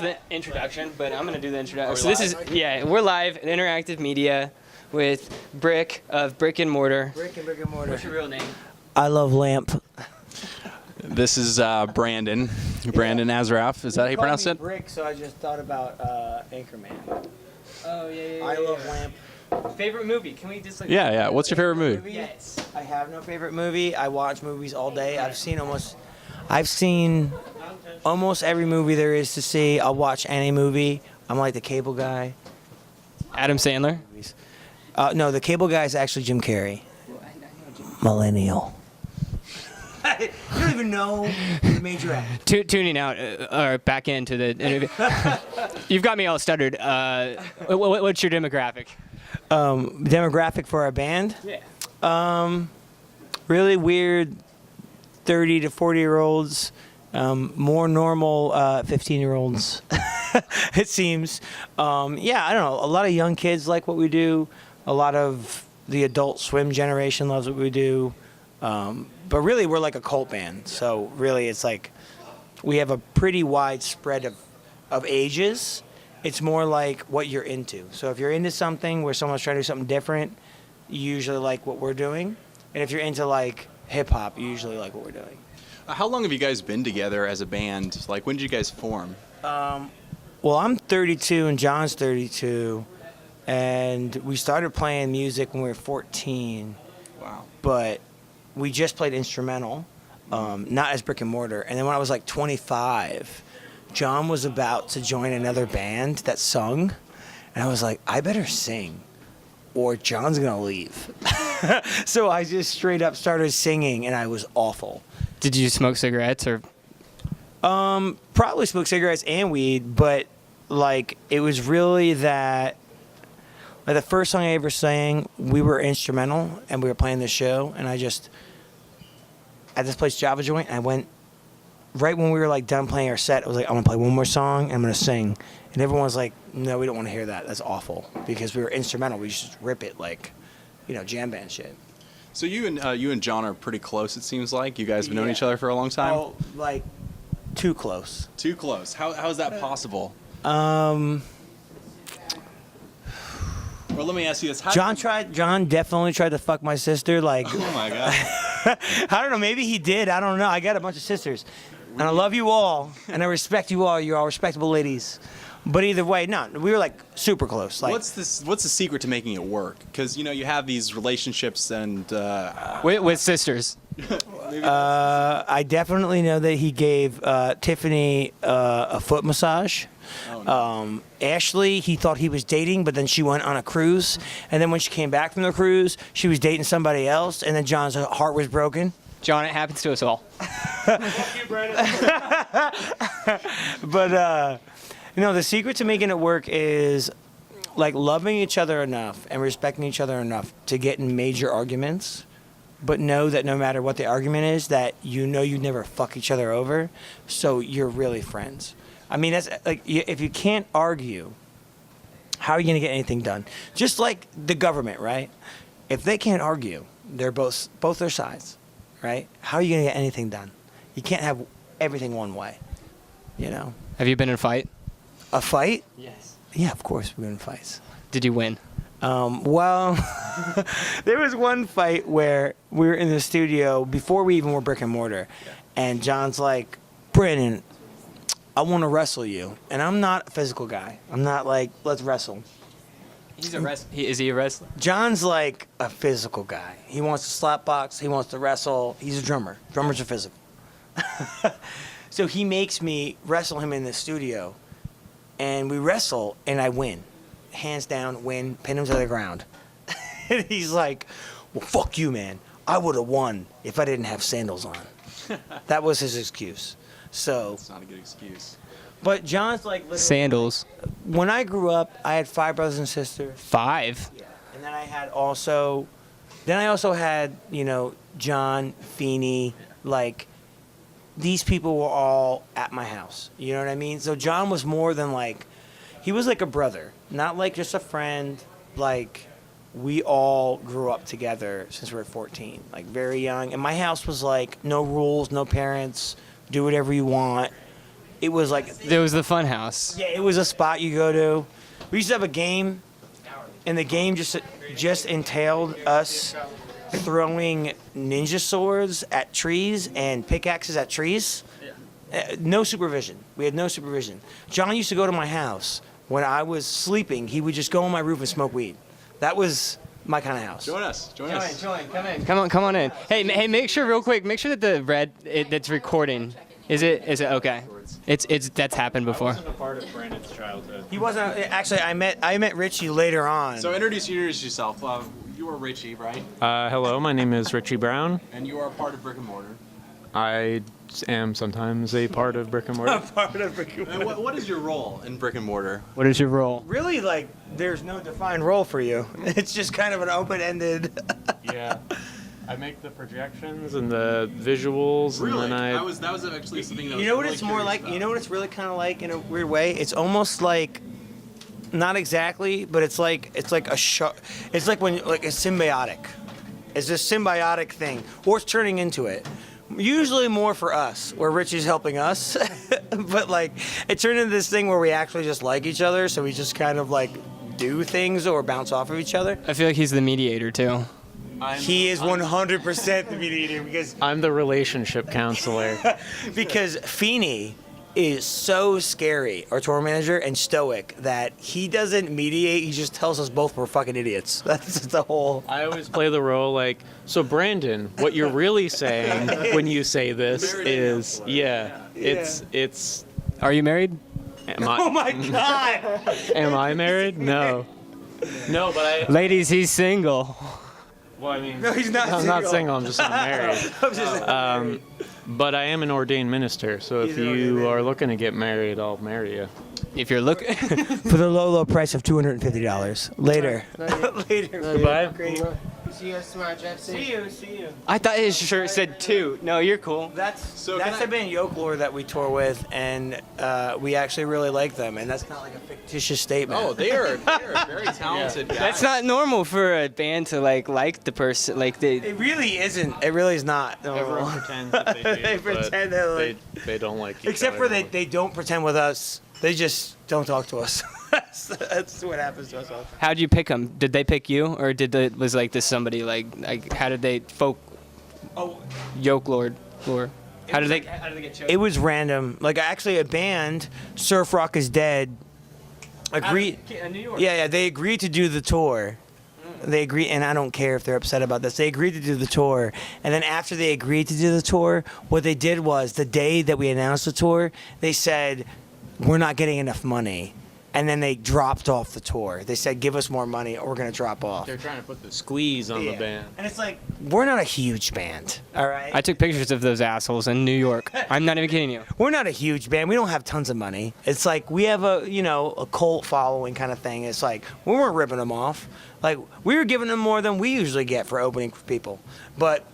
the introduction, but I'm gonna do the introduction. So this is we're live at Interactive Media with Brick of Brick and Mortar. Brick and Mortar. What's your real name? I love lamp. This is Brandon. Brandon Azraf. Is that how you pronounce it? Brick, so I just thought about Anchorman. Oh yeah. I love lamp. Favorite movie? Can we just like? Yeah. What's your favorite movie? Yes. I have no favorite movie. I watch movies all day. I've seen almost every movie there is to see. I'll watch any movie. I'm like the cable guy. Adam Sandler. No, the cable guy is actually Jim Carrey. Millennial. You don't even know the major act. Tuning out or back into the interview. You've got me all stuttered. What's your demographic? Demographic for our band? Yeah. Really weird 30 to 40-year-olds. More normal 15-year-olds, it seems. I don't know. A lot of young kids like what we do. A lot of the Adult Swim generation loves what we do. But really, we're like a cult band. So really, it's like we have a pretty wide spread of ages. It's more like what you're into. So if you're into something where someone's trying to do something different, you usually like what we're doing. And if you're into like hip-hop, you usually like what we're doing. How long have you guys been together as a band? Like, when did you guys form? Well, I'm 32 and John's 32, and we started playing music when we were 14. Wow. But we just played instrumental, not as Brick and Mortar. And then when I was like 25, John was about to join another band that sung, and I was like, I better sing, or John's gonna leave. So I just straight up started singing, and I was awful. Did you smoke cigarettes or? Probably smoked cigarettes and weed, but like it was really that. Like the first song I ever sang, we were instrumental and we were playing this show, and I just at this place Java Joint, and I went right when we were like done playing our set. I was like, I'm gonna play one more song and I'm gonna sing, and everyone was like, no, we don't want to hear that. That's awful, because we were instrumental. We just rip it like, jam band shit. So you and John are pretty close. It seems like you guys have known each other for a long time. Oh, like too close. Too close. How is that possible? Um. Well, let me ask you this. John definitely tried to fuck my sister. Like, Oh my God. I don't know. Maybe he did. I don't know. I got a bunch of sisters, and I love you all, and I respect you all. You're all respectable ladies. But either way, no, we were like super close. Like, What's the secret to making it work? Because you have these relationships and With sisters. I definitely know that he gave Tiffany a foot massage. Oh, no. Ashley, he thought he was dating, but then she went on a cruise, and then when she came back from the cruise, she was dating somebody else, and then John's heart was broken. John, it happens to us all. Fuck you, Brandon. But the secret to making it work is like loving each other enough and respecting each other enough to get in major arguments, but know that no matter what the argument is, that you never fuck each other over, so you're really friends. I mean, that's like, if you can't argue, how are you gonna get anything done? Just like the government, right? If they can't argue, they're both their sides, right? How are you gonna get anything done? You can't have everything one way, Have you been in a fight? A fight? Yes. Yeah, of course we're in fights. Did you win? Well, there was one fight where we were in the studio before we even were Brick and Mortar, and John's like, Brandon, I want to wrestle you. And I'm not a physical guy. I'm not like, let's wrestle. He's a wrestler. Is he a wrestler? John's like a physical guy. He wants to slap box. He wants to wrestle. He's a drummer. Drummers are physical. So he makes me wrestle him in the studio. And we wrestle, and I win. Hands down, win, pin him to the ground. And he's like, well, fuck you, man. I would have won if I didn't have sandals on. That was his excuse. So. It's not a good excuse. But John's like literally. Sandals. When I grew up, I had 5 brothers and sisters. 5? Yeah. And then I also had, John, Feeney, like, these people were all at my house. You know what I mean? So John was more than like, he was like a brother, not like just a friend. Like, we all grew up together since we were 14, like very young. And my house was like, no rules, no parents, do whatever you want. it was like, There was the fun house. yeah, it was a spot you go to. We used to have a game, and the game just entailed us throwing ninja swords at trees and pickaxes at trees. No supervision. We had no supervision. John used to go to my house when I was sleeping. He would just go on my roof and smoke weed. That was my kind of house. Join us. Join us. Come on in. Hey, make sure real quick. Make sure that the red that's recording. Is it okay? It's that's happened before. A part of Brandon's childhood. He wasn't actually. I met Richie later on. So introduce yourself. You are Richie, right? Hello, my name is Richie Brown. And you are part of Brick and Mortar. I am sometimes a part of Brick and Mortar. Part of Brick and And what is your role in Brick and Mortar? What is your role? Really, like, there's no defined role for you. It's just kind of an open-ended. Yeah. I make the projections and the visuals, Really? and then that was actually something that You know what it's more like? You know what it's really kind of like in a weird way? It's almost like, not exactly, but it's like it's like when like a symbiotic. It's this symbiotic thing, or it's turning into it. Usually more for us, where Richie's helping us, but like it turned into this thing where we actually just like each other, so we just kind of like do things or bounce off of each other. I feel like he's the mediator too. He is 100% the mediator I'm the relationship counselor. because Feeney is so scary, our tour manager, and stoic that he doesn't mediate. He just tells us both we're fucking idiots. That's the whole. I always play the role like, so Brandon, what you're really saying when you say this is, it's. Are you married? Am I, Oh my god! am I married? No. No, but Ladies, he's single. well, I mean, No, he's not. I'm not single. I'm just not married. I'm just But I am an ordained minister, so if He's an ordained you minister. are looking to get married, I'll marry you. If you're looking. for the low price of $250. Later. Later. Goodbye. See you tomorrow, Jeff. See you. I thought his shirt said 2. No, you're cool. That's So that's can the band Yokelore that we tour with, and we actually really like them, and that's not like a fictitious statement. Oh, they are very talented guys. That's not normal for a band to like the person like they. It really isn't. It really is not. No. Everyone pretends that they do, They but pretend they're like- they don't like each Except other. for they don't pretend with us. They just don't talk to us. that's what happens to us all. How'd you pick them? Did they pick you, or was like this somebody like how did they Oh, yoke lord? How did they get chosen? it was random. Like actually, a band, Surf Rock is Dead, agreed. New York. Yeah, they agreed to do the tour. They agreed, and I don't care if they're upset about this. They agreed to do the tour, and then after they agreed to do the tour, what they did was the day that we announced the tour, they said, "We're not getting enough money," and then they dropped off the tour. They said, "Give us more money, or we're gonna drop off." They're trying to put the squeeze on the band. And it's like, we're not a huge band, all right? I took pictures of those assholes in New York. I'm not even kidding you. We're not a huge band. We don't have tons of money. It's like we have a cult following kind of thing. It's like we weren't ripping them off. Like we were giving them more than we usually get for opening for people, but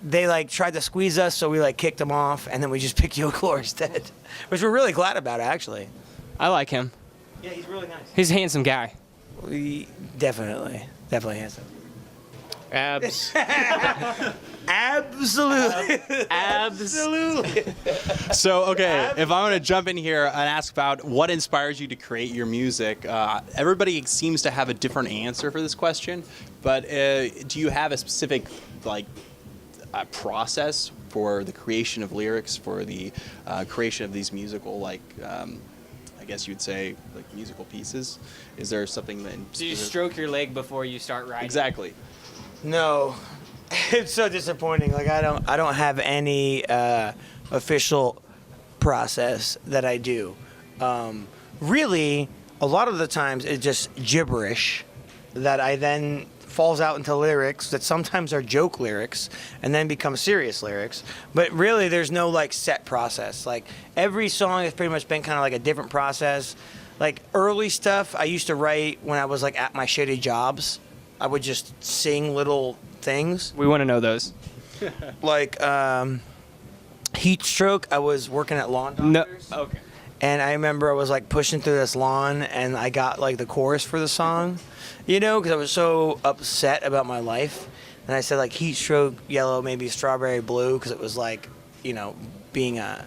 they like tried to squeeze us, so we like kicked them off, and then we just picked Yokelore instead, which we're really glad about actually. I like him. Yeah, he's really nice. He's a handsome guy. We definitely handsome. Abs. Absolutely. Absolutely. So, okay, if I want to jump in here and ask about what inspires you to create your music, everybody seems to have a different answer for this question, but do you have a specific, process for the creation of lyrics, for the creation of these musical, I guess you'd say, musical pieces? Is there something that... Do you stroke your leg before you start writing? Exactly. No, it's so disappointing. Like I don't have any official process that I do. Really, a lot of the times it's just gibberish that I then falls out into lyrics that sometimes are joke lyrics and then become serious lyrics. But really, there's no set process. Like every song has pretty much been kind of like a different process. Like early stuff I used to write when I was at my shitty jobs. I would just sing little things. We want to know those. Like Heat Stroke, I was working at lawn doctors. No. Okay. And I remember I was pushing through this lawn and I got the chorus for the song, because I was so upset about my life. And I said heat stroke, yellow, maybe strawberry blue, because it was being a,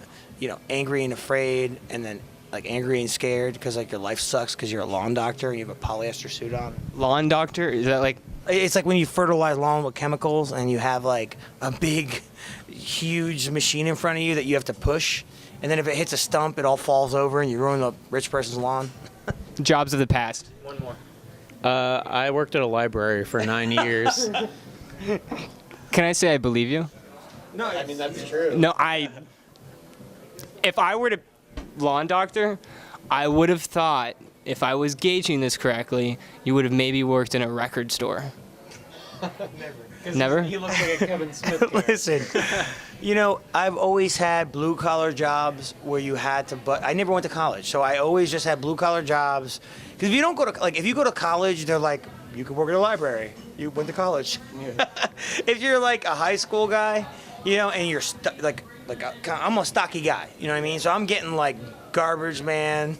angry and afraid, and then like angry and scared because like your life sucks because you're a lawn doctor and you have a polyester suit on. Lawn doctor? Is that like? It's like when you fertilize lawn with chemicals and you have like a big, huge machine in front of you that you have to push, and then if it hits a stump, it all falls over and you ruin the rich person's lawn. Jobs of the past. One more. I worked at a library for 9 years. Can I say I believe you? No, I mean that's true. No, if I were to lawn doctor, I would have thought, if I was gauging this correctly, you would have maybe worked in a record store. Never? He looks like a Kevin Smith. Listen, I've always had blue collar jobs where you had to, but I never went to college, so I always just had blue collar jobs. Because if you don't go to, if you go to college, they're like, you could work at a library. You went to college. Yeah. If you're like a high school guy, and you're I'm a stocky guy, you know what I mean? So I'm getting like garbage man,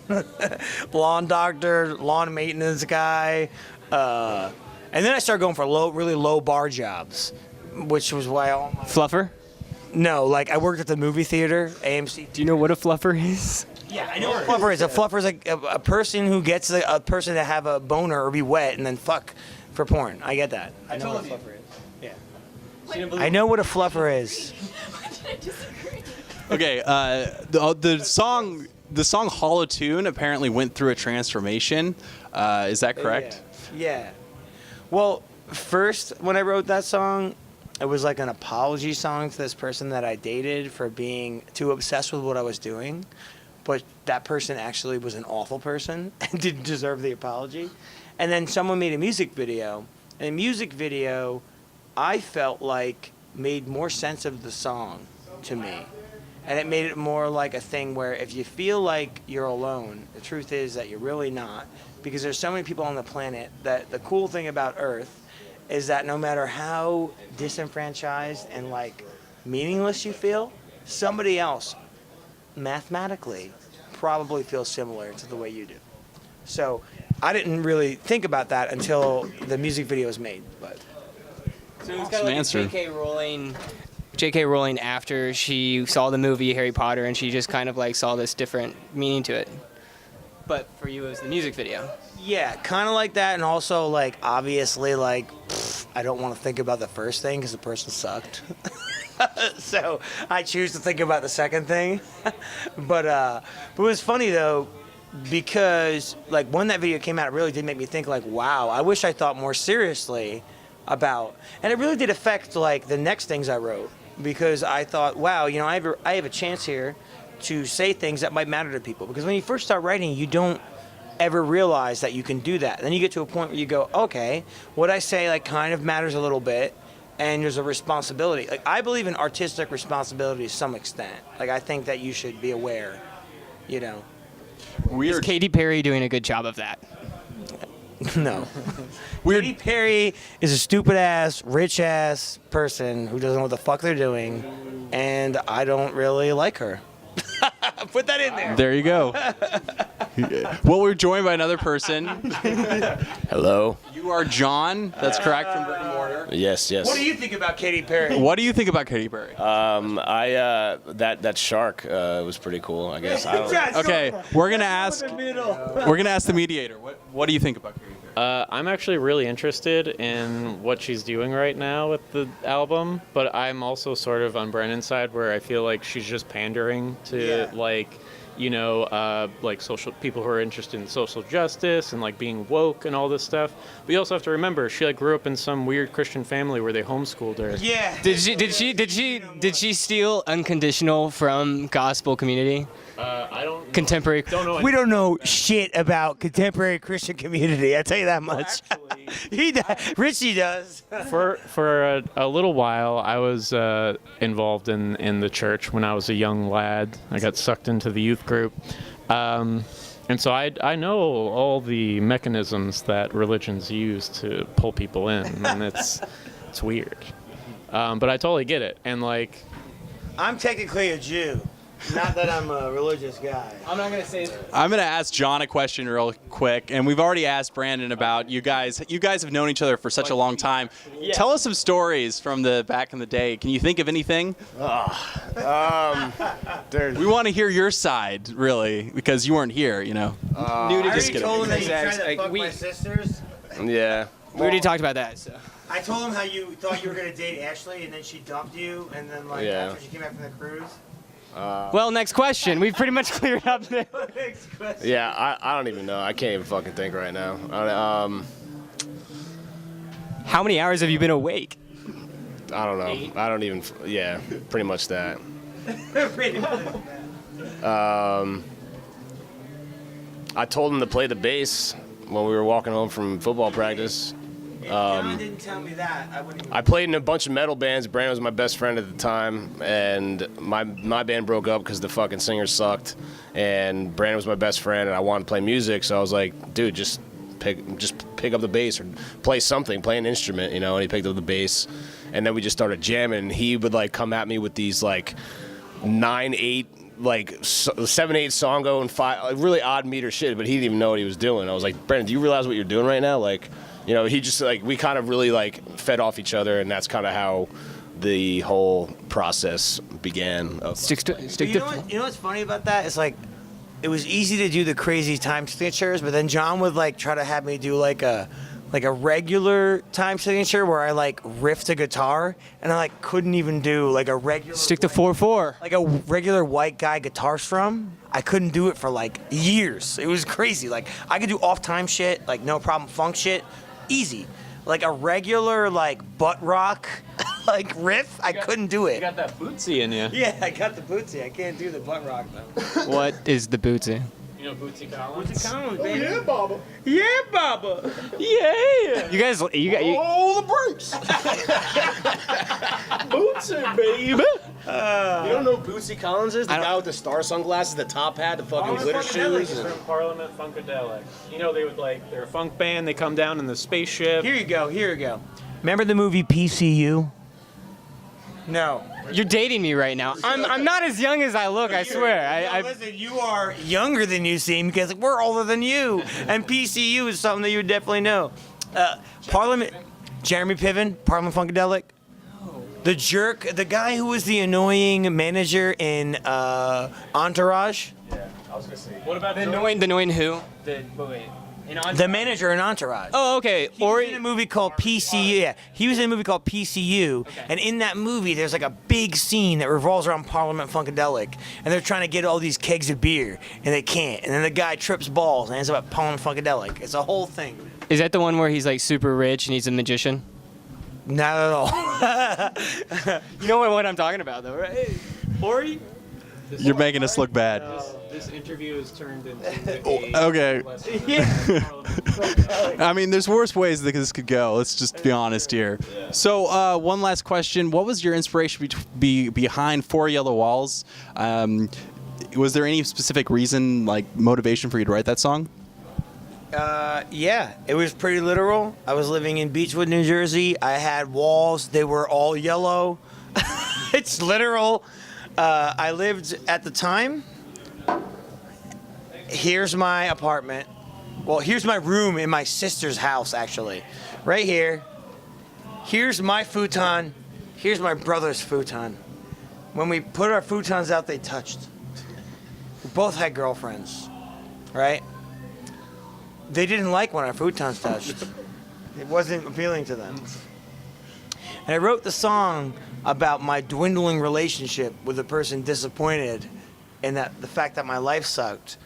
lawn doctor, lawn maintenance guy, and then I started going for really low bar jobs, which was why all my... Fluffer? No, like I worked at the movie theater, AMC. Do you know what a fluffer is? Yeah, I know what a fluffer is. A fluffer is like a person who gets a person to have a boner or be wet and then fuck for porn. I get that. I know what a fluffer is. Yeah. I know what a fluffer is. Okay, the song Hollow Tune apparently went through a transformation. Is that correct? Yeah. Well, first when I wrote that song, it was like an apology song to this person that I dated for being too obsessed with what I was doing. But that person actually was an awful person and didn't deserve the apology. And then someone made a music video. And the music video, I felt like made more sense of the song to me. And it made it more like a thing where if you feel like you're alone, the truth is that you're really not. Because there's so many people on the planet that the cool thing about Earth is that no matter how disenfranchised and like meaningless you feel, somebody else mathematically probably feels similar to the way you do. So I didn't really think about that until the music video was made. But so it was kind of like J.K. Rowling after she saw the movie Harry Potter and she just kind of like saw this different meaning to it. But for you, it was the music video. Yeah, kind of like that, and also like obviously like I don't want to think about the first thing because the person sucked. So I choose to think about the second thing. But it was funny though, because like when that video came out, it really did make me think like, wow, I wish I thought more seriously about, and it really did affect like the next things I wrote, because I thought, wow, I have a chance here to say things that might matter to people. Because when you first start writing, you don't ever realize that you can do that. And then you get to a point where you go, okay, what I say like kind of matters a little bit, and there's a responsibility. Like I believe in artistic responsibility to some extent. Like I think that you should be aware, Is Katy Perry doing a good job of that? No. Katy Perry is a stupid ass, rich ass person who doesn't know what the fuck they're doing, and I don't really like her. Put that in there. There you go. Well, we're joined by another person. Hello. You are John. That's correct, from Brick and Mortar. Yes. What do you think about Katy Perry? What do you think about Katy Perry? That shark was pretty cool. I guess. Okay, we're gonna ask the mediator. What do you think about Katy Perry? I'm actually really interested in what she's doing right now with the album, but I'm also sort of on Brennan's side where I feel like she's just pandering to like social people who are interested in social justice and like being woke and all this stuff. But you also have to remember she like grew up in some weird Christian family where they homeschooled her. Yeah. Did she steal Unconditional from gospel community? I don't Contemporary. We don't know shit about contemporary Christian community. I tell you that much. Richie does. For a little while, I was involved in the church when I was a young lad. I got sucked into the youth group, and so I know all the mechanisms that religions use to pull people in, and it's weird. But I totally get it, and like. I'm technically a Jew. Not that I'm a religious guy. I'm not gonna say. I'm gonna ask John a question real quick, and we've already asked Brandon about you guys. You guys have known each other for such a long time. Yeah. Tell us some stories from the back in the day. Can you think of anything? We want to hear your side, really, because you weren't here. You know. Nudity. I already told him that you tried to Like, fuck we my sisters. Yeah. we already talked about that. So. I told him how you thought you were gonna date Ashley, and then she dumped you, and then like Yeah. after she came back from the cruise. Well, next question. We've pretty much cleared up there. Next question. Yeah, I don't even know. I can't even fucking think right now. How many hours have you been awake? I don't know. I don't even. Yeah, pretty much that. I told him to play the bass when we were walking home from football practice. John didn't tell me that. I wouldn't. I played in a bunch of metal bands. Brandon was my best friend at the time, and my band broke up because the fucking singer sucked. And Brandon was my best friend, and I wanted to play music, so I was like, dude, just pick up the bass or play something, play an instrument, you know. And he picked up the bass, and then we just started jamming. And he would like come at me with these like 9/8. Like 7/8 songo and 5 like, really odd meter shit, but he didn't even know what he was doing. I was like, Brandon, do you realize what you're doing right now? Like, you know, he just like we kind of really like fed off each other, and that's kind of how the whole process began. Stick You to. know what's funny about that? It's like it was easy to do the crazy time signatures, but then John would like try to have me do like a regular time signature where I like riffed a guitar, and I like couldn't even do like a regular. Stick to 4/4. Like a regular white guy guitar strum. I couldn't do it for like years. It was crazy. Like I could do off time shit, like no problem funk shit, easy. Like a regular like butt rock like riff, I couldn't do You it. got that bootsy in you. Yeah, I got the bootsy. I can't do the butt rock though. What is the bootsy? You know Bootsy Collins? Baby. Yeah, Baba. Yeah, Baba. Yeah. You guys. Oh, the brakes! Bootsy, baby. You don't know who Bootsy Collins is? The guy with the star sunglasses, the top hat, the fucking glitter shoes. From Parliament Funkadelic. You know, they would like, they're a funk band, they come down in the spaceship. Here you go. Here you go. Remember the movie PCU? No. You're dating me right now. I'm not as young as I look. I swear. I Listen, you are younger than you seem because we're older than you, and PCU is something that you would definitely know. Parliament, Jeremy Piven, Parliament Funkadelic. The jerk, the guy who was the annoying manager in Entourage. What about the annoying who? The manager in Entourage. Oh, okay. He was in a movie called PCU. Yeah, he was in a movie called PCU, and in that movie, there's like a big scene that revolves around Parliament Funkadelic, and they're trying to get all these kegs of beer, and they can't, and then the guy trips balls, and ends up at Parliament Funkadelic. It's a whole thing. Is that the one where he's like super rich and he's a magician? Not at all. You know what I'm talking about, though, right? Ori? You're making us look bad. This interview is turned into Okay. I mean, there's worse ways that this could go. Let's just be honest here. So, one last question: what was your inspiration behind Four Yellow Walls? Was there any specific reason, like motivation, for you to write that song? Yeah, it was pretty literal. I was living in Beechwood, New Jersey. I had walls. They were all yellow. It's literal. I lived at the time. Here's my apartment. Well, here's my room in my sister's house, actually. Right here. Here's my futon. Here's my brother's futon. When we put our futons out, they touched. We both had girlfriends, right? They didn't like when our futons touched. It wasn't appealing to them. And I wrote the song about my dwindling relationship with a person disappointed in that the fact that my life sucked.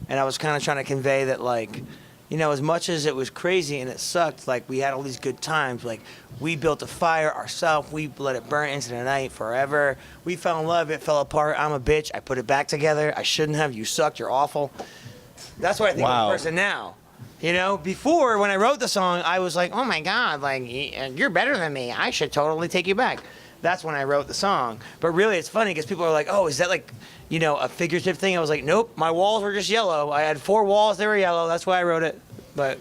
And I was kind of trying to convey that, like, you know, as much as it was crazy and it sucked, like, we had all these good times. Like, we built a fire ourselves. We let it burn into the night forever. We fell in love. It fell apart. I'm a bitch. I put it back together. I shouldn't have. You sucked. You're awful. That's what I think of the person now. You know, before, when I wrote the song, I was like, oh, my God, like, you're better than me. I should totally take you back. That's when I wrote the song. But really, it's funny because people are like, oh, is that like, you know, a figurative thing? I was like, nope, my walls were just yellow. I had 4 walls, they were yellow. That's why I wrote it. But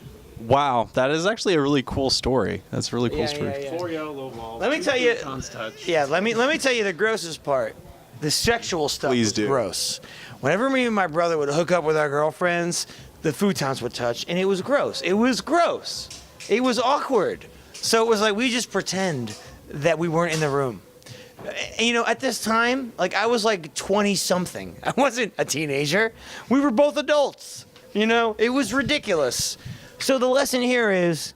Wow, that is actually a really cool story. That's a really cool story. Yeah. 4 yellow walls. Let me tell you. Touch. Yeah, let me tell you the grossest part. The sexual stuff Please was do. gross. Whenever me and my brother would hook up with our girlfriends, the futons would touch, and it was gross. It was gross. It was awkward. So it was like we just pretend that we weren't in the room. And, you know, at this time, like I was like 20 something. I wasn't a teenager. We were both adults. You know, it was ridiculous. So the lesson here is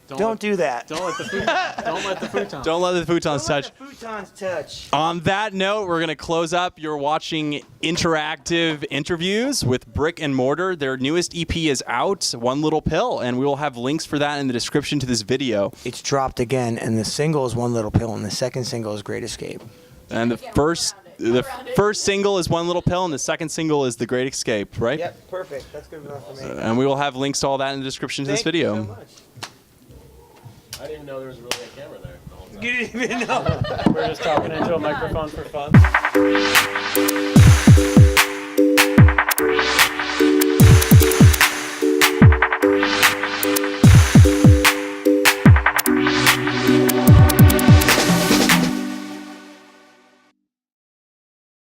don't do that. Don't let the futons. Don't let the futons touch. Let the futons touch. On that note, we're going to close up. You're watching interactive interviews with Brick and Mortar. Their newest EP is out, One Little Pill, and we will have links for that in the description to this video. It's dropped again, and the single is One Little Pill, and the second single is Great Escape. And the first single is One Little Pill, and the second single is The Great Escape, right? Yep, perfect. That's good enough for me. And we will have links to all that in the description to this video. Thank you so much. I didn't even know there was really a camera there the whole time. You didn't even know. We're just talking into a microphone for fun.